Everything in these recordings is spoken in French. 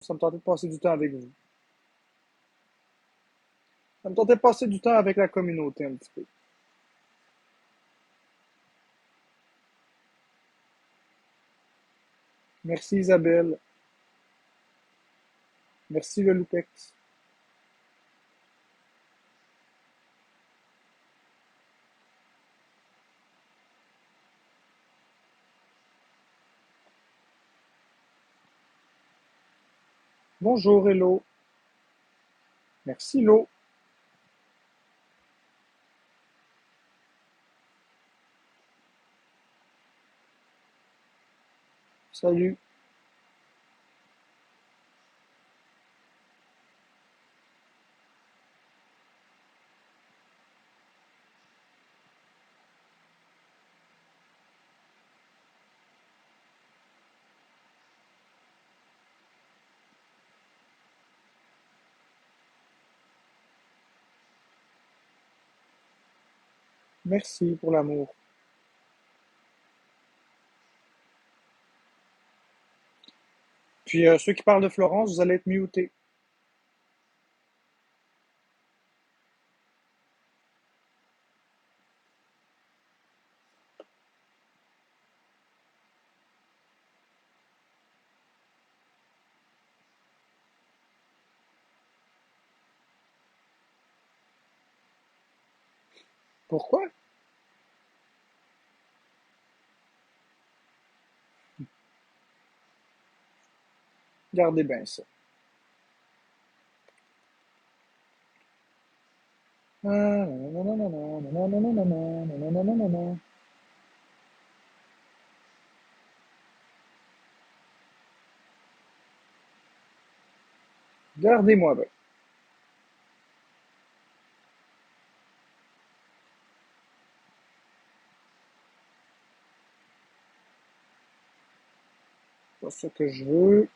Ça me tentait de passer du temps avec vous. Ça me tentait de passer du temps avec la communauté un petit peu. Merci Isabelle. Merci le Loupex. Bonjour Hello. Merci Lo. Salut. Merci pour l'amour. Puis ceux qui parlent de Florence, vous allez être mutés. Pourquoi? Gardez bien ça. Gardez-moi bien. C'est pas ça que je veux.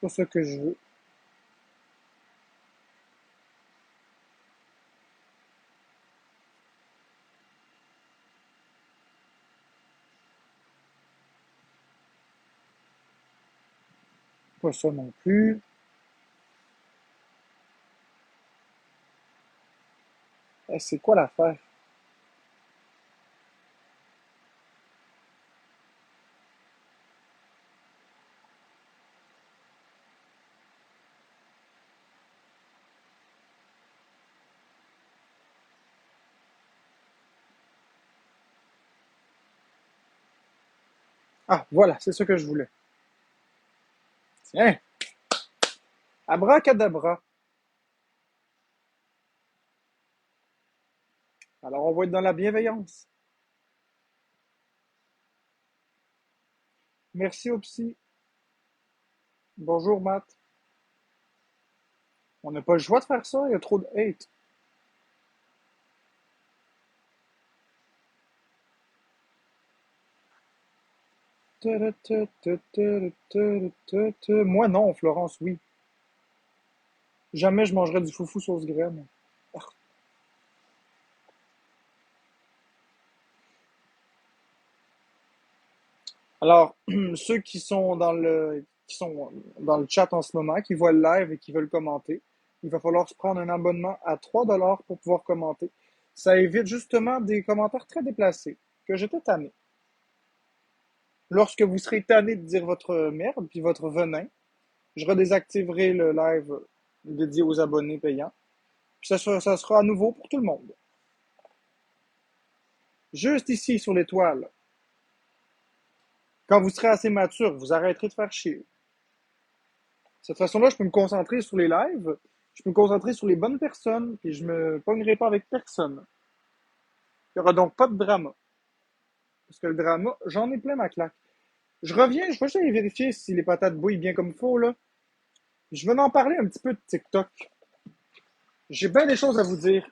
C'est pas ça que je veux. Pas ça non plus. C'est quoi l'affaire? Ah, voilà, c'est ça que je voulais. Tiens, abracadabra. Alors, on va être dans la bienveillance. Merci au psy. Bonjour, Matt. On n'a pas le choix de faire ça, il y a trop de hate. Moi, non, Florence, oui. Jamais je mangerais du foufou sauce graine. Alors, ceux qui sont dans le chat en ce moment, qui voient le live et qui veulent commenter, il va falloir se prendre un abonnement à 3 $ pour pouvoir commenter. Ça évite justement des commentaires très déplacés, que j'étais tanné. Lorsque vous serez tanné de dire votre merde puis votre venin, je redésactiverai le live dédié aux abonnés payants. Puis ça sera à nouveau pour tout le monde. Juste ici sur l'étoile. Quand vous serez assez mature, vous arrêterez de faire chier. De cette façon-là, je peux me concentrer sur les lives, je peux me concentrer sur les bonnes personnes, puis je me pognerai pas avec personne. Il n'y aura donc pas de drama. Parce que le drama, j'en ai plein ma claque. Je reviens, je vais juste aller vérifier si les patates bouillent bien comme il faut, là. Je vais en parler un petit peu de TikTok. J'ai bien des choses à vous dire.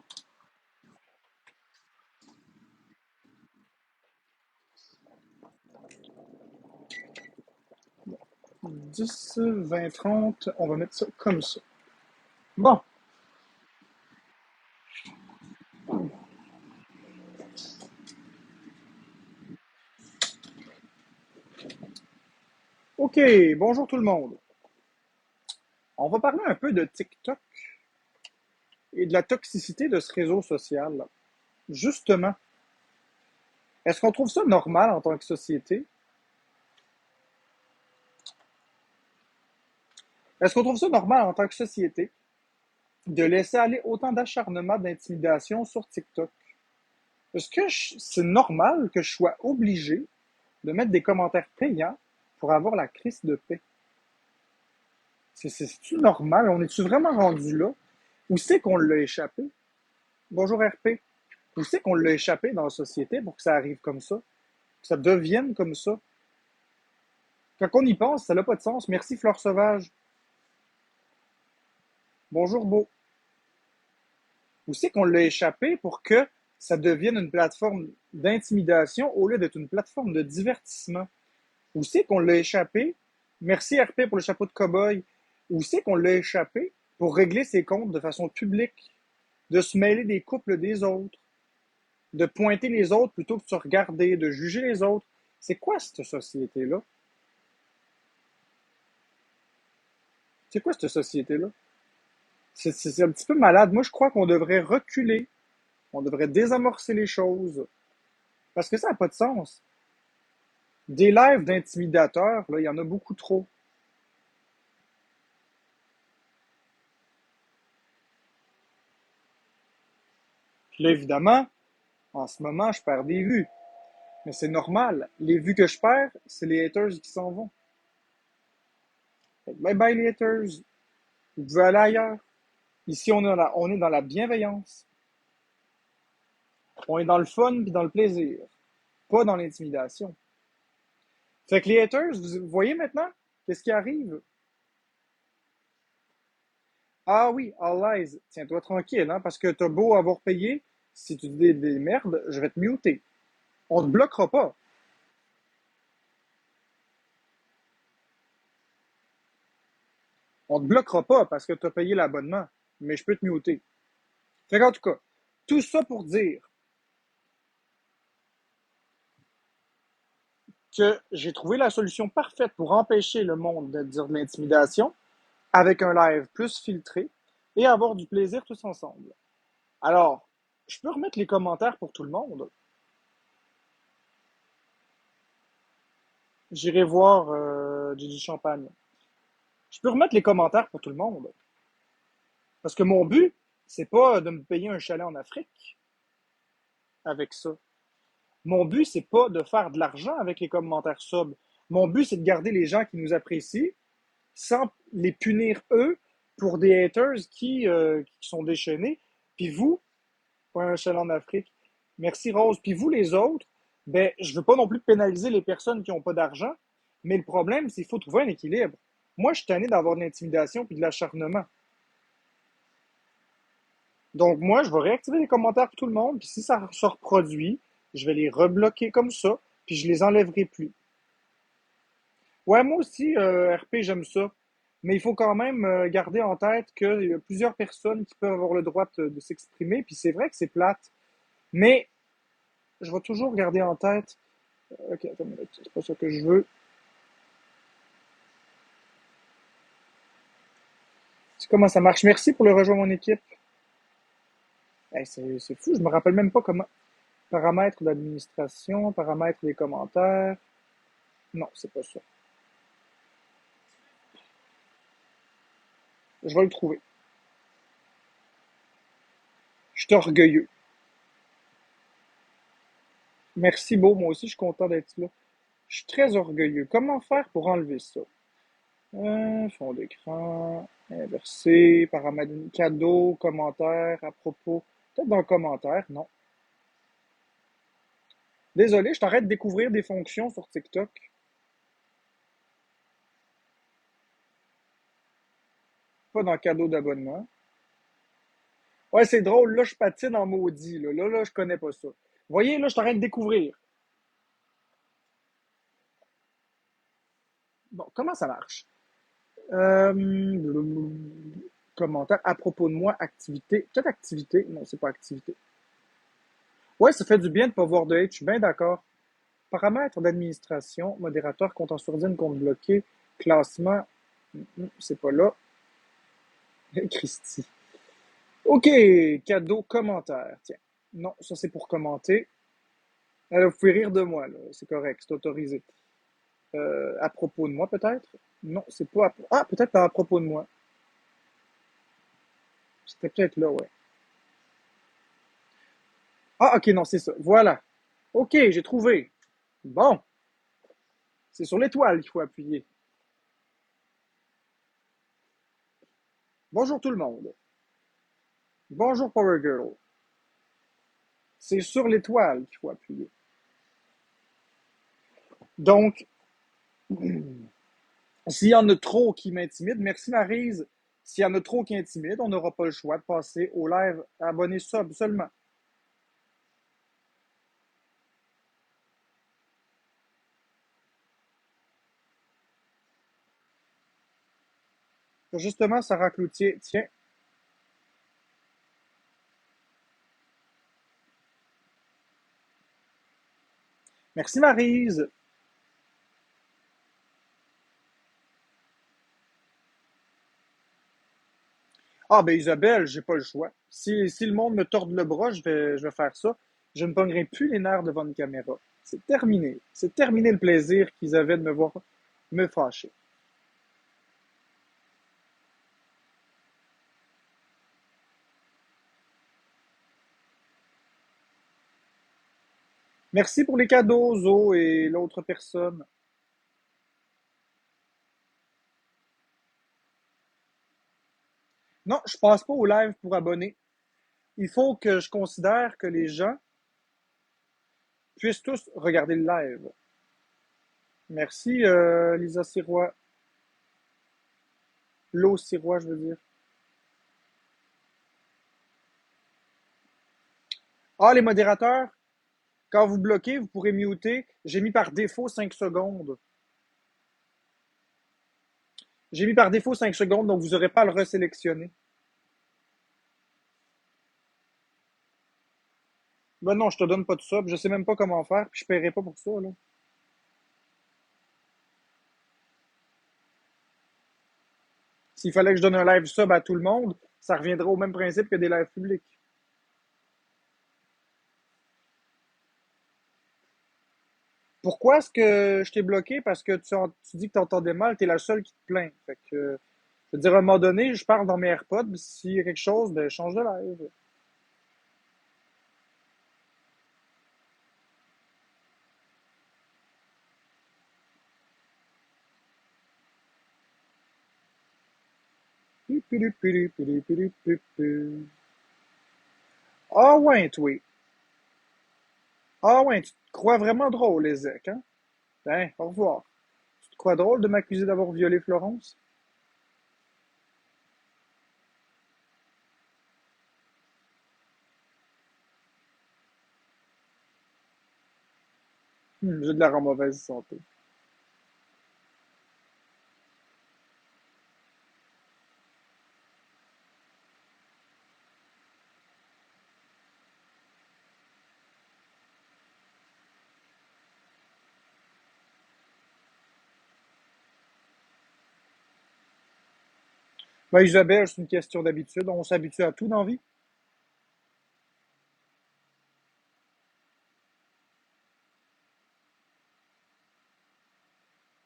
10, 20, 30, on va mettre ça comme ça. Bon, ok, bonjour tout le monde. On va parler un peu de TikTok et de la toxicité de ce réseau social. Justement, est-ce qu'on trouve ça normal en tant que société? Est-ce qu'on trouve ça normal en tant que société de laisser aller autant d'acharnement, d'intimidation sur TikTok? Est-ce que c'est normal que je sois obligé de mettre des commentaires payants pour avoir la crise de paix? C'est-tu normal? On est-tu vraiment rendu là? Où c'est qu'on l'a échappé? Bonjour RP. Où c'est qu'on l'a échappé dans la société pour que ça arrive comme ça? Que ça devienne comme ça? Quand on y pense, ça n'a pas de sens. Merci Fleur Sauvage. Bonjour Beau. Où c'est qu'on l'a échappé pour que ça devienne une plateforme d'intimidation au lieu d'être une plateforme de divertissement? Où c'est qu'on l'a échappé? Merci RP pour le chapeau de cow-boy. Où c'est qu'on l'a échappé pour régler ses comptes de façon publique, de se mêler des couples des autres, de pointer les autres plutôt que de se regarder, de juger les autres? C'est quoi cette société-là? C'est quoi cette société-là? C'est un petit peu malade. Moi, je crois qu'on devrait reculer, on devrait désamorcer les choses, parce que ça n'a pas de sens. Des lives d'intimidateurs, là, il y en a beaucoup trop. Puis là, évidemment, en ce moment, je perds des vues. Mais c'est normal. Les vues que je perds, c'est les haters qui s'en vont. Bye bye les haters. Vous pouvez aller ailleurs. Ici, on est dans la bienveillance. On est dans le fun puis dans le plaisir. Pas dans l'intimidation. Fait que les haters, vous voyez maintenant, qu'est-ce qui arrive? Ah oui, All Lies, tiens-toi tranquille, hein, parce que t'as beau avoir payé, si tu dis des merdes, je vais te muter. On te bloquera pas. On te bloquera pas parce que t'as payé l'abonnement, mais je peux te muter. Fait qu'en tout cas, tout ça pour dire que j'ai trouvé la solution parfaite pour empêcher le monde de dire de l'intimidation avec un live plus filtré et avoir du plaisir tous ensemble. Alors, je peux remettre les commentaires pour tout le monde. J'irai voir Gigi Champagne. Je peux remettre les commentaires pour tout le monde. Parce que mon but, c'est pas de me payer un chalet en Afrique avec ça. Mon but, c'est pas de faire de l'argent avec les commentaires sub. Mon but, c'est de garder les gens qui nous apprécient sans les punir eux pour des haters qui sont déchaînés. Puis vous, pas un chalet en Afrique. Merci Rose. Puis vous, les autres, ben, je veux pas non plus pénaliser les personnes qui n'ont pas d'argent, mais le problème, c'est qu'il faut trouver un équilibre. Moi, je suis tanné d'avoir de l'intimidation puis de l'acharnement. Donc, moi, je vais réactiver les commentaires pour tout le monde, puis si ça se reproduit, je vais les rebloquer comme ça, puis je les enlèverai plus. Ouais, moi aussi, RP, j'aime ça. Mais il faut quand même garder en tête qu'il y a plusieurs personnes qui peuvent avoir le droit de s'exprimer, puis c'est vrai que c'est plate. Mais je vais toujours garder en tête. Ok, attends, c'est pas ça que je veux. C'est comment ça marche. Merci pour le rejoindre mon équipe. Hey, c'est fou, je me rappelle même pas comment. Paramètres d'administration, paramètres des commentaires. Non, c'est pas ça. Je vais le trouver. Je suis orgueilleux. Merci Beau, moi aussi je suis content d'être là. Je suis très orgueilleux. Comment faire pour enlever ça? Fond d'écran, inversé, paramètres cadeau, commentaire, à propos. Peut-être dans le commentaire, non. Désolé, je t'arrête de découvrir des fonctions sur TikTok. Pas dans cadeau d'abonnement. Ouais, c'est drôle. Là, je patine en maudit. Là, je connais pas ça. Vous voyez, là, je t'arrête de découvrir. Bon, comment ça marche? Euh, Commentaire à propos de moi, activité. Peut-être activité. Non, c'est pas activité. Ouais, ça fait du bien de pas voir de hate. Je suis bien d'accord. Paramètres d'administration, modérateur, compte en sourdine, compte bloqué, classement. C'est pas là. Christy. OK, cadeau, commentaire. Tiens. Non, ça c'est pour commenter. Vous pouvez rire de moi, là. C'est correct, c'est autorisé. À propos de moi, peut-être? Non, c'est pas Ah, peut-être à propos de moi. C'était peut-être là, ouais. Ah, OK, non, c'est ça. Voilà. OK, j'ai trouvé. Bon, c'est sur l'étoile qu'il faut appuyer. Bonjour tout le monde. Bonjour Power Girl. C'est sur l'étoile qu'il faut appuyer. Donc, s'il y en a trop qui m'intimident, merci Maryse. S'il y en a trop qui intimident, on n'aura pas le choix de passer au live abonné sub seulement. Justement, Sarah Cloutier, tiens. Merci Maryse. Ah ben Isabelle, j'ai pas le choix. Si le monde me torde le bras, je vais faire ça. Je ne pognerai plus les nerfs devant une caméra. C'est terminé. C'est terminé le plaisir qu'ils avaient de me voir me fâcher. Merci pour les cadeaux, Zo et l'autre personne. Non, je passe pas au live pour abonner. Il faut que je considère que les gens puissent tous regarder le live. Merci, Lisa Sirois. Lo Sirois, je veux dire. Ah, les modérateurs, quand vous bloquez, vous pourrez muter. J'ai mis par défaut 5 secondes. J'ai mis par défaut 5 secondes, donc vous n'aurez pas à le resélectionner. Ben non, je te donne pas de sub. Je sais même pas comment faire, puis je paierai pas pour ça, là. S'il fallait que je donne un live sub à tout le monde, ça reviendrait au même principe que des lives publics. Pourquoi est-ce que je t'ai bloqué? Parce que tu dis que tu entendais mal, tu es la seule qui te plaint. Fait que, je veux dire, à un moment donné, je parle dans mes AirPods, s'il y a quelque chose, ben, change de live. Ah ouais, toi. Ah ouais, tu te crois vraiment drôle, Ezek, hein? Ben, au revoir. Tu te crois drôle de m'accuser d'avoir violé Florence? J'ai de la en mauvaise santé. Ben, Isabelle, c'est une question d'habitude. On s'habitue à tout dans la vie.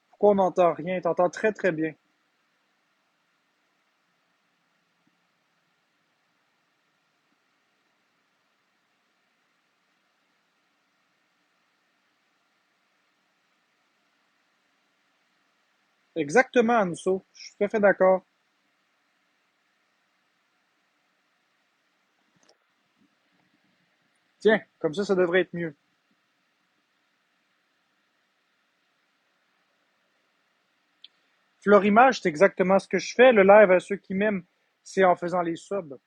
Pourquoi on n'entend rien? T'entends très très bien. Exactement, Anso. Je suis tout à fait d'accord. Tiens, comme ça devrait être mieux. Florimage, c'est exactement ce que je fais. Le live à ceux qui m'aiment, c'est en faisant les subs.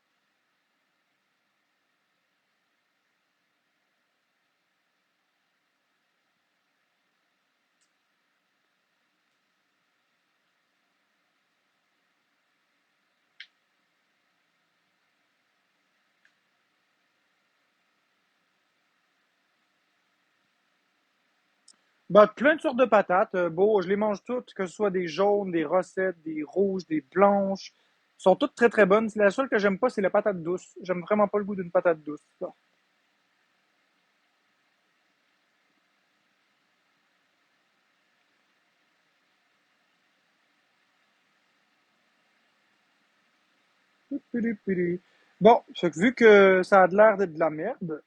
Bah, plein de sortes de patates. Bon, je les mange toutes, que ce soit des jaunes, des rossettes, des rouges, des blanches. Elles sont toutes très très bonnes. La seule que j'aime pas, c'est la patate douce. J'aime vraiment pas le goût d'une patate douce. Bon, fait que vu que ça a l'air d'être de la merde,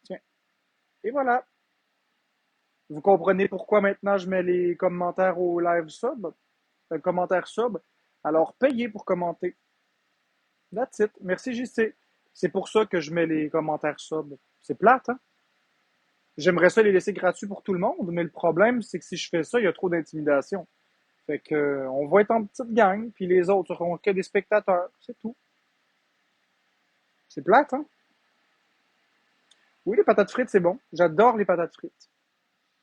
tiens, et voilà. Vous comprenez pourquoi maintenant je mets les commentaires au live sub, commentaires sub. Alors, payez pour commenter. That's it. Merci JC. C'est pour ça que je mets les commentaires sub. C'est plate, hein? J'aimerais ça les laisser gratuits pour tout le monde, mais le problème, c'est que si je fais ça, il y a trop d'intimidation. Fait que, on va être en petite gang, puis les autres seront que des spectateurs. C'est tout. C'est plate, hein? Oui, les patates frites, c'est bon. J'adore les patates frites.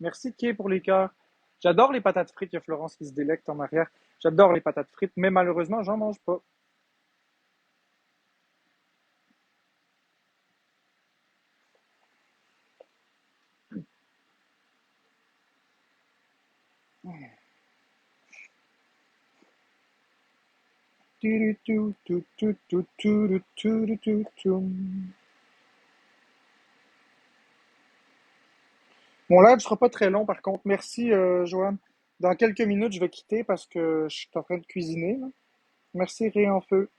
Merci, Kay, pour les cœurs. J'adore les patates frites. Il y a Florence qui se délecte en arrière. J'adore les patates frites, mais malheureusement, j'en mange pas. Mon live sera pas très long, par contre. Merci, Joanne. Dans quelques minutes, je vais quitter parce que je suis en train de cuisiner, là. Merci, Ré en feu.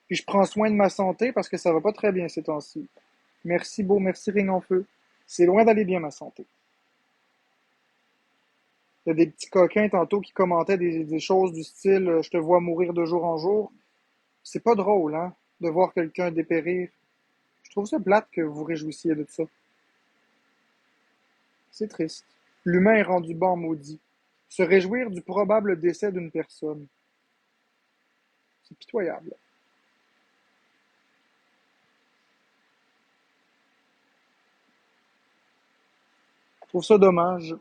Puis je prends soin de ma santé parce que ça va pas très bien ces temps-ci. Merci, beau, merci, Ring en feu. C'est loin d'aller bien, ma santé. Il y a des petits coquins tantôt qui commentaient des choses du style je te vois mourir de jour en jour. C'est pas drôle, hein, de voir quelqu'un dépérir. Je trouve ça plate que vous réjouissiez de ça. C'est triste. L'humain est rendu bas en maudit. Se réjouir du probable décès d'une personne. C'est pitoyable. Je trouve ça dommage.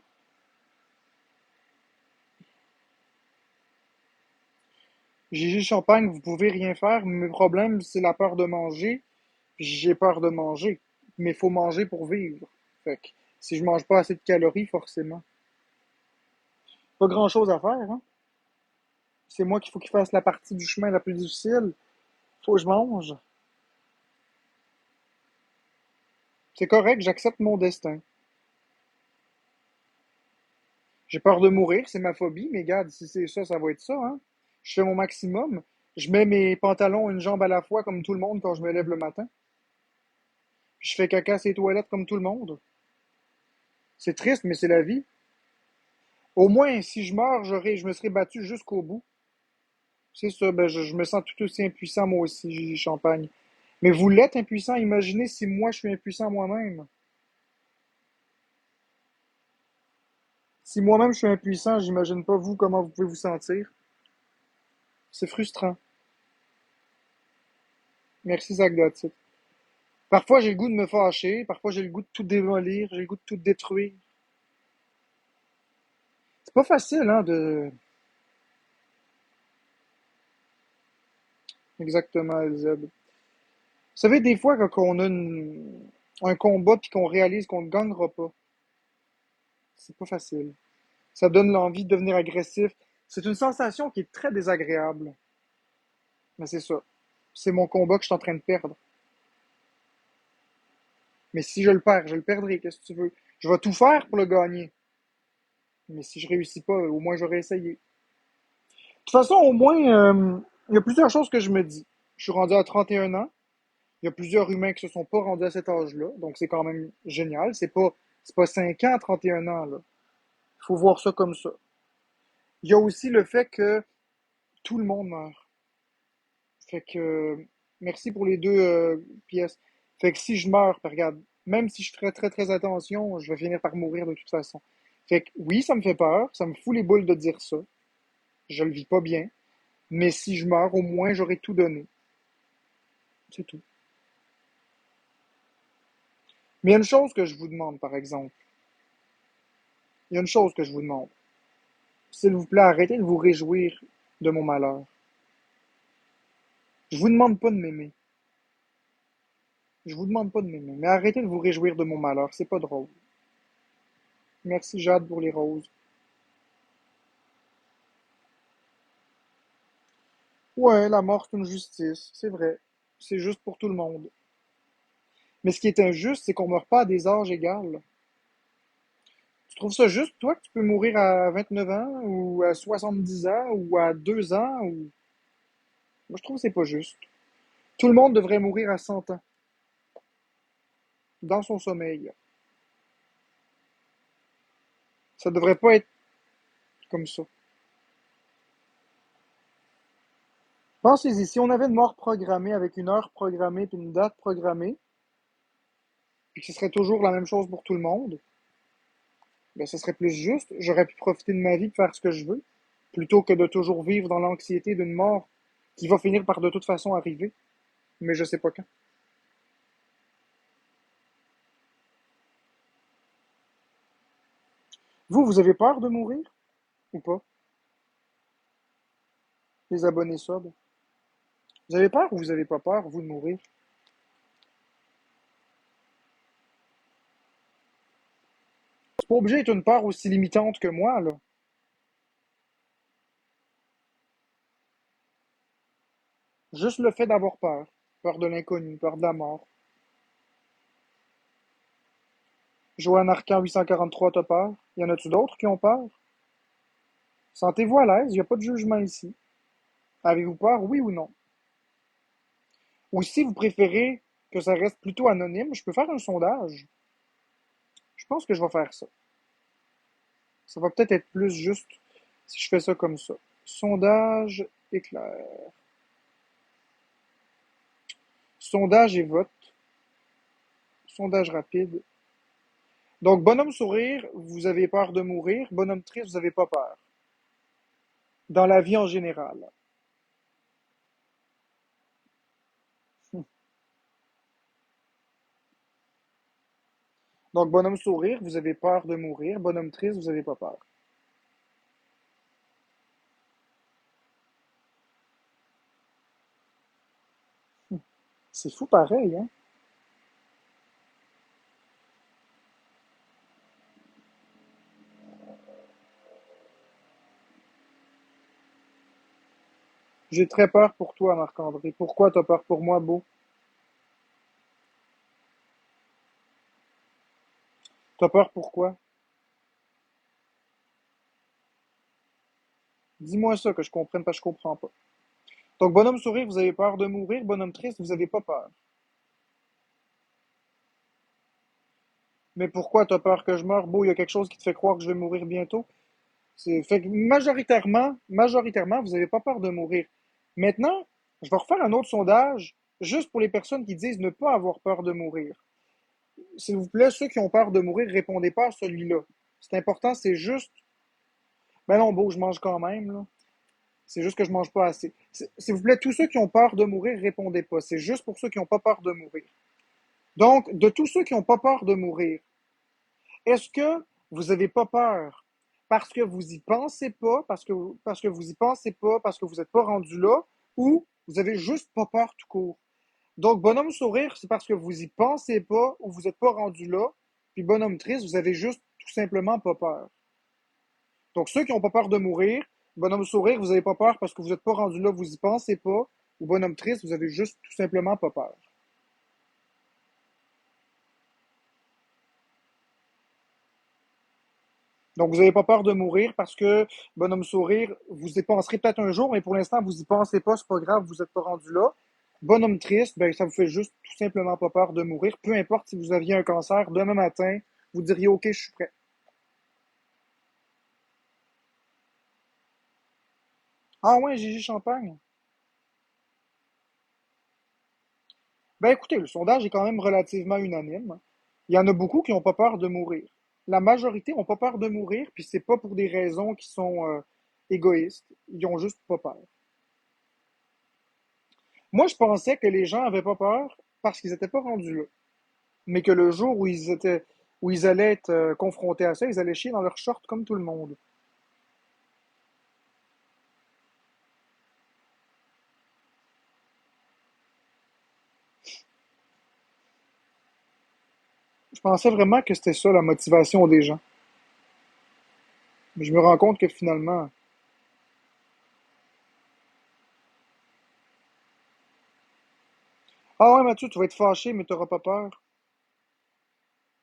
Gigi Champagne, vous pouvez rien faire. Mes problèmes, c'est la peur de manger. J'ai peur de manger. Mais il faut manger pour vivre. Fait que si je mange pas assez de calories, forcément. Pas grand chose à faire, hein. C'est moi qu'il faut qu'il fasse la partie du chemin la plus difficile. Faut que je mange. C'est correct, j'accepte mon destin. J'ai peur de mourir, c'est ma phobie, mais regarde, si c'est ça, ça va être ça, hein. Je fais mon maximum. Je mets mes pantalons une jambe à la fois comme tout le monde quand je me lève le matin. Je fais caca sur les toilettes comme tout le monde. C'est triste, mais c'est la vie. Au moins, si je meurs, je me serais battu jusqu'au bout. C'est ça, ben je me sens tout aussi impuissant moi aussi, Gigi Champagne. Mais vous l'êtes impuissant, imaginez si moi je suis impuissant moi-même. Si moi-même je suis impuissant, j'imagine pas vous comment vous pouvez vous sentir. C'est frustrant. Merci Zach Gotti. Parfois j'ai le goût de me fâcher, parfois j'ai le goût de tout démolir, j'ai le goût de tout détruire. C'est pas facile, hein, de... Exactement, Elisabeth. Vous savez, des fois, quand on a un combat puis qu'on réalise qu'on ne gagnera pas, c'est pas facile. Ça donne l'envie de devenir agressif. C'est une sensation qui est très désagréable. Mais c'est ça. C'est mon combat que je suis en train de perdre. Mais si je le perds, je le perdrai. Qu'est-ce que tu veux? Je vais tout faire pour le gagner. Mais si je réussis pas, au moins j'aurais essayé. De toute façon, au moins, il y a plusieurs choses que je me dis. Je suis rendu à 31 ans. Il y a plusieurs humains qui se sont pas rendus à cet âge-là. Donc c'est quand même génial. C'est pas 5 ans, 31 ans, là. Il faut voir ça comme ça. Il y a aussi le fait que tout le monde meurt. Fait que, merci pour les deux pièces. Fait que si je meurs, ben regarde, même si je ferais très très attention, je vais finir par mourir de toute façon. Fait que oui, ça me fait peur, ça me fout les boules de dire ça. Je le vis pas bien. Mais si je meurs, au moins j'aurai tout donné. C'est tout. Mais il y a une chose que je vous demande, par exemple. Il y a une chose que je vous demande. S'il vous plaît, arrêtez de vous réjouir de mon malheur. Je vous demande pas de m'aimer. Je vous demande pas de m'aimer. Mais arrêtez de vous réjouir de mon malheur. C'est pas drôle. Merci Jade pour les roses. Ouais, la mort, c'est une justice. C'est vrai. C'est juste pour tout le monde. Mais ce qui est injuste, c'est qu'on meurt pas à des âges égaux. Tu trouves ça juste, toi, que tu peux mourir à 29 ans, ou à 70 ans, ou à 2 ans, ou... Moi, je trouve que c'est pas juste. Tout le monde devrait mourir à 100 ans, dans son sommeil. Ça devrait pas être comme ça. Pensez-y, si on avait une mort programmée avec une heure programmée puis une date programmée, puis que ce serait toujours la même chose pour tout le monde, ben ce serait plus juste. J'aurais pu profiter de ma vie de faire ce que je veux, plutôt que de toujours vivre dans l'anxiété d'une mort qui va finir par de toute façon arriver, mais je sais pas quand. Vous, vous avez peur de mourir ou pas? Les abonnés subs. Vous avez peur ou vous avez pas peur, vous, de mourir? C'est pas obligé d'être une peur aussi limitante que moi, là. Juste le fait d'avoir peur. Peur de l'inconnu, peur de la mort. Joanne Arcan 843, t'as peur? Y en a-tu d'autres qui ont peur? Sentez-vous à l'aise, y a pas de jugement ici. Avez-vous peur, oui ou non? Ou si vous préférez que ça reste plutôt anonyme, je peux faire un sondage. Je pense que je vais faire ça. Ça va peut-être être plus juste si je fais ça comme ça. Sondage éclair. Sondage et vote. Sondage rapide. Donc, bonhomme sourire, vous avez peur de mourir. Bonhomme triste, vous n'avez pas peur. Dans la vie en général. Donc, bonhomme sourire, vous avez peur de mourir. Bonhomme triste, vous n'avez pas peur. C'est fou pareil, hein? J'ai très peur pour toi, Marc-André. Pourquoi t'as peur pour moi, Beau? T'as peur pourquoi? Dis-moi ça que je comprenne, parce que je comprends pas. Donc, bonhomme sourire, vous avez peur de mourir. Bonhomme triste, vous avez pas peur. Mais pourquoi t'as peur que je meure? Beau, il y a quelque chose qui te fait croire que je vais mourir bientôt. Fait que majoritairement, vous n'avez pas peur de mourir. Maintenant, je vais refaire un autre sondage, juste pour les personnes qui disent ne pas avoir peur de mourir. S'il vous plaît, ceux qui ont peur de mourir, répondez pas à celui-là. C'est important, c'est juste. Ben non, Beau, je mange quand même, là. C'est juste que je mange pas assez. S'il vous plaît, tous ceux qui ont peur de mourir, répondez pas. C'est juste pour ceux qui n'ont pas peur de mourir. Donc, de tous ceux qui n'ont pas peur de mourir, est-ce que vous n'avez pas peur parce que vous y pensez pas, parce que vous y pensez pas, parce que vous n'êtes pas rendu là, ou vous avez juste pas peur tout court? Donc, bonhomme sourire, c'est parce que vous y pensez pas ou vous n'êtes pas rendu là. Puis bonhomme triste, vous avez juste tout simplement pas peur. Donc, ceux qui n'ont pas peur de mourir, bonhomme sourire, vous n'avez pas peur parce que vous n'êtes pas rendu là, vous y pensez pas. Ou bonhomme triste, vous avez juste tout simplement pas peur. Donc, vous n'avez pas peur de mourir parce que, bonhomme sourire, vous y penserez peut-être un jour, mais pour l'instant, vous y pensez pas, c'est pas grave, vous n'êtes pas rendu là. Bonhomme triste, ben, ça vous fait juste tout simplement pas peur de mourir. Peu importe si vous aviez un cancer, demain matin, vous diriez, OK, je suis prêt. Ah ouais, Gigi Champagne. Ben écoutez, le sondage est quand même relativement unanime. Il y en a beaucoup qui n'ont pas peur de mourir. La majorité n'ont pas peur de mourir, puis c'est pas pour des raisons qui sont égoïstes. Ils ont juste pas peur. Moi, je pensais que les gens avaient pas peur parce qu'ils n'étaient pas rendus là. Mais que le jour où ils allaient être confrontés à ça, ils allaient chier dans leur short comme tout le monde. Je pensais vraiment que c'était ça la motivation des gens. Mais je me rends compte que finalement, ah ouais, Mathieu, tu vas être fâché, mais t'auras pas peur.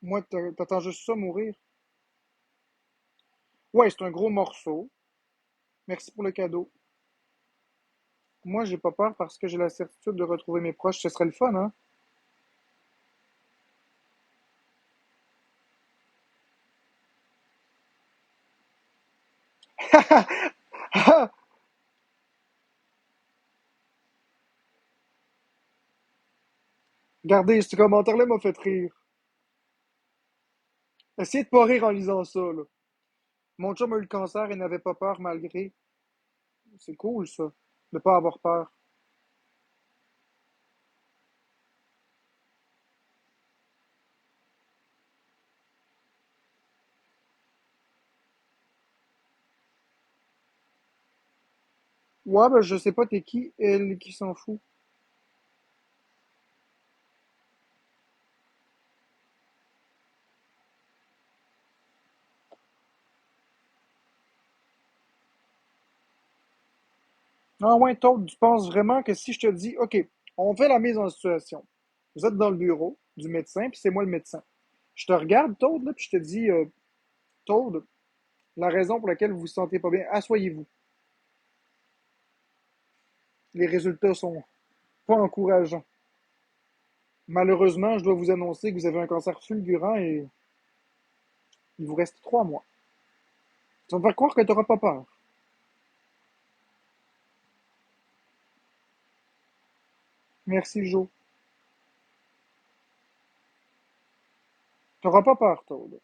Moi, t'attends juste ça mourir. Ouais, c'est un gros morceau. Merci pour le cadeau. Moi, j'ai pas peur parce que j'ai la certitude de retrouver mes proches. Ce serait le fun, hein? Regardez, ce commentaire-là m'a fait rire. Essayez de pas rire en lisant ça, là. Mon chum a eu le cancer et n'avait pas peur malgré. C'est cool, ça. De pas avoir peur. Ouais, ben, je sais pas t'es qui, elle qui s'en fout. Ah ouais, Todd, tu penses vraiment que si je te dis, OK, on fait la mise en situation. Vous êtes dans le bureau du médecin, puis c'est moi le médecin. Je te regarde, Todd, là, puis je te dis, Todd, la raison pour laquelle vous vous sentez pas bien, asseyez-vous. Les résultats sont pas encourageants. Malheureusement, je dois vous annoncer que vous avez un cancer fulgurant et il vous reste 3 mois. Ça va me faire croire que tu n'auras pas peur. Merci, Joe. Tu n'auras pas peur, Todd.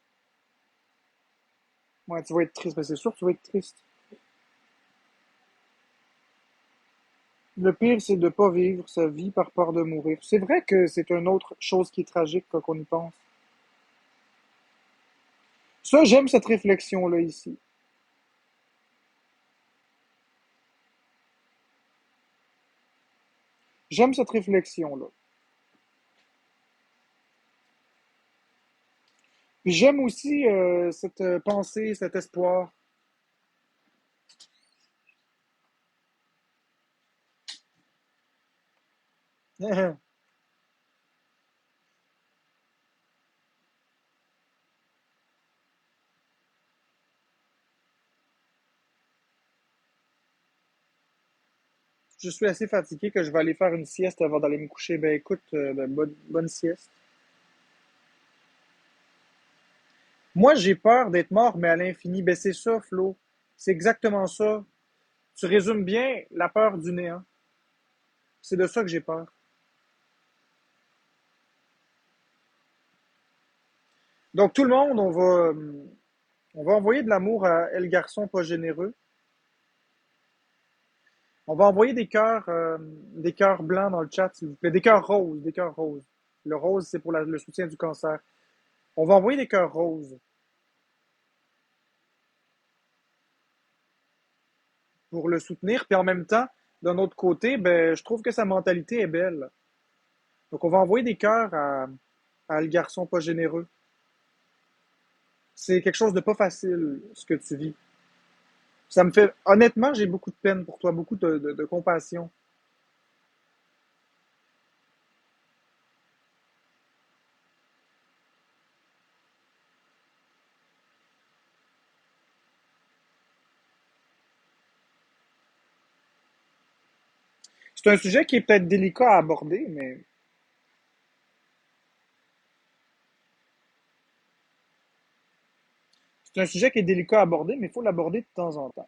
Ouais, tu vas être triste, mais c'est sûr que tu vas être triste. Le pire, c'est de ne pas vivre sa vie par peur de mourir. C'est vrai que c'est une autre chose qui est tragique quand on y pense. Ça, j'aime cette réflexion-là ici. J'aime cette réflexion-là. Puis j'aime aussi cette pensée, cet espoir. Je suis assez fatigué que je vais aller faire une sieste avant d'aller me coucher. Ben écoute, ben, bonne sieste. Moi, j'ai peur d'être mort, mais à l'infini. Ben c'est ça, Flo. C'est exactement ça. Tu résumes bien la peur du néant. C'est de ça que j'ai peur. Donc tout le monde, on va envoyer de l'amour à El Garçon pas généreux. On va envoyer des cœurs blancs dans le chat, s'il vous plaît. Des cœurs roses, des cœurs roses. Le rose, c'est pour le soutien du cancer. On va envoyer des cœurs roses pour le soutenir. Puis en même temps, d'un autre côté, ben, je trouve que sa mentalité est belle. Donc on va envoyer des cœurs à le garçon pas généreux. C'est quelque chose de pas facile, ce que tu vis. Ça me fait, honnêtement, j'ai beaucoup de peine pour toi, beaucoup de compassion. C'est un sujet qui est peut-être délicat à aborder, mais c'est un sujet qui est délicat à aborder, mais il faut l'aborder de temps en temps.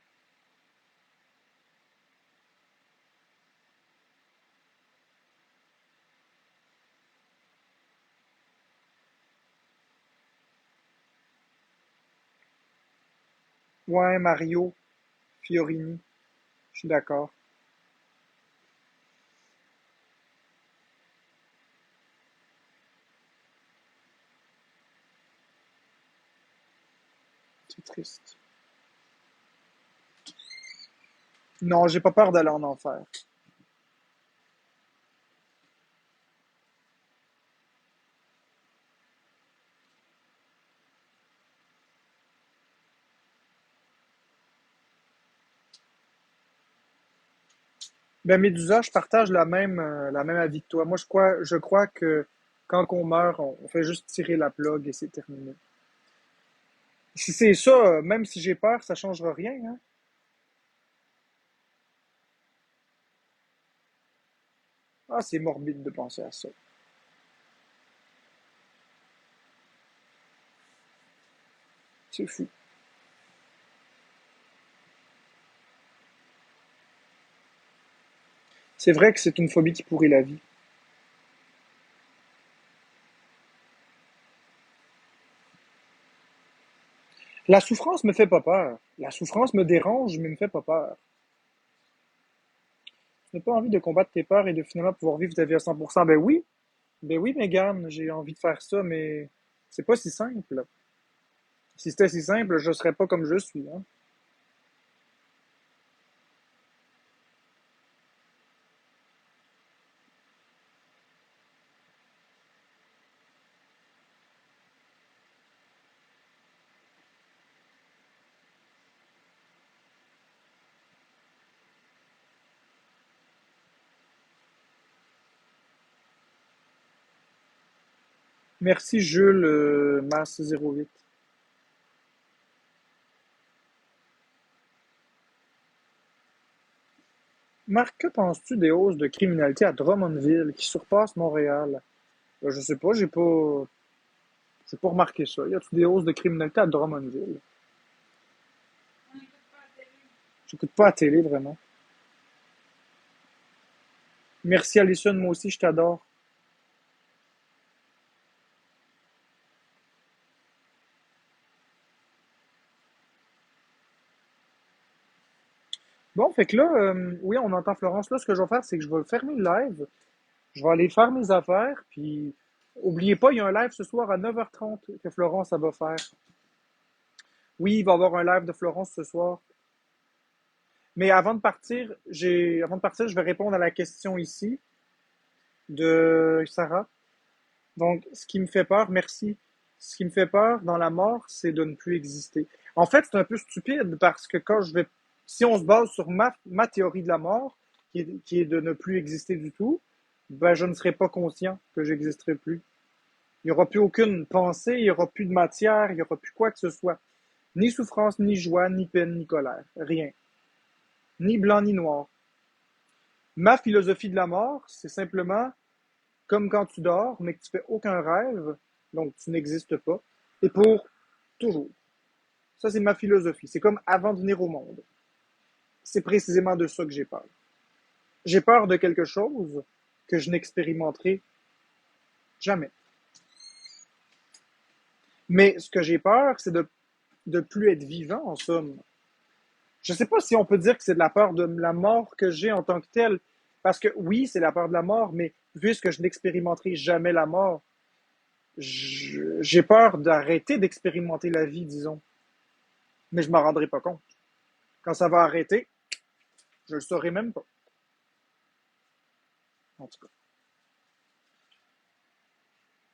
Ouais, Mario, Fiorini, je suis d'accord. C'est triste. Non, j'ai pas peur d'aller en enfer. Ben, Médusa, je partage la même avis que toi. Moi, je crois que quand on meurt, on fait juste tirer la plug et c'est terminé. Si c'est ça, même si j'ai peur, ça changera rien, hein. Ah, c'est morbide de penser à ça. C'est fou. C'est vrai que c'est une phobie qui pourrit la vie. La souffrance me fait pas peur. La souffrance me dérange, mais me fait pas peur. Tu n'as pas envie de combattre tes peurs et de finalement pouvoir vivre ta vie à 100%. Ben oui, Megan, j'ai envie de faire ça, mais c'est pas si simple. Si c'était si simple, je serais pas comme je suis, hein. Merci Jules, Mars 08. Marc, que penses-tu des hausses de criminalité à Drummondville qui surpassent Montréal? Je sais pas, j'ai pas remarqué ça. Y a-t-il des hausses de criminalité à Drummondville? J'écoute pas la télé vraiment. Merci Alison, moi aussi je t'adore. Bon, fait que là, oui, on entend Florence. Là, ce que je vais faire, c'est que je vais fermer le live. Je vais aller faire mes affaires. Puis, oubliez pas, il y a un live ce soir à 9h30 que Florence, elle va faire. Oui, il va y avoir un live de Florence ce soir. Mais avant de partir, je vais répondre à la question ici de Sarah. Donc, ce qui me fait peur, merci. Ce qui me fait peur dans la mort, c'est de ne plus exister. En fait, c'est un peu stupide parce que si on se base sur ma théorie de la mort, qui est de ne plus exister du tout, ben, je ne serai pas conscient que j'existerai plus. Il n'y aura plus aucune pensée, il n'y aura plus de matière, il n'y aura plus quoi que ce soit. Ni souffrance, ni joie, ni peine, ni colère. Rien. Ni blanc, ni noir. Ma philosophie de la mort, c'est simplement comme quand tu dors, mais que tu fais aucun rêve, donc tu n'existes pas, et pour toujours. Ça, c'est ma philosophie. C'est comme avant de venir au monde. C'est précisément de ça que j'ai peur. J'ai peur de quelque chose que je n'expérimenterai jamais. Mais ce que j'ai peur, c'est de plus être vivant, en somme. Je ne sais pas si on peut dire que c'est de la peur de la mort que j'ai en tant que telle, parce que oui, c'est la peur de la mort, mais puisque je n'expérimenterai jamais la mort, j'ai peur d'arrêter d'expérimenter la vie, disons. Mais je m'en rendrai pas compte. Quand ça va arrêter, je le saurai même pas. En tout cas.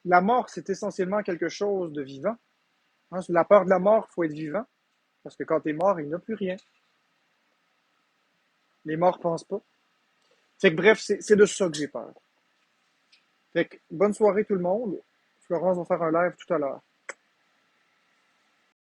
La mort, c'est essentiellement quelque chose de vivant. Hein, la peur de la mort, il faut être vivant. Parce que quand tu es mort, il n'y a plus rien. Les morts pensent pas. Fait que bref, c'est de ça que j'ai peur. Fait que bonne soirée tout le monde. Florence va faire un live tout à l'heure.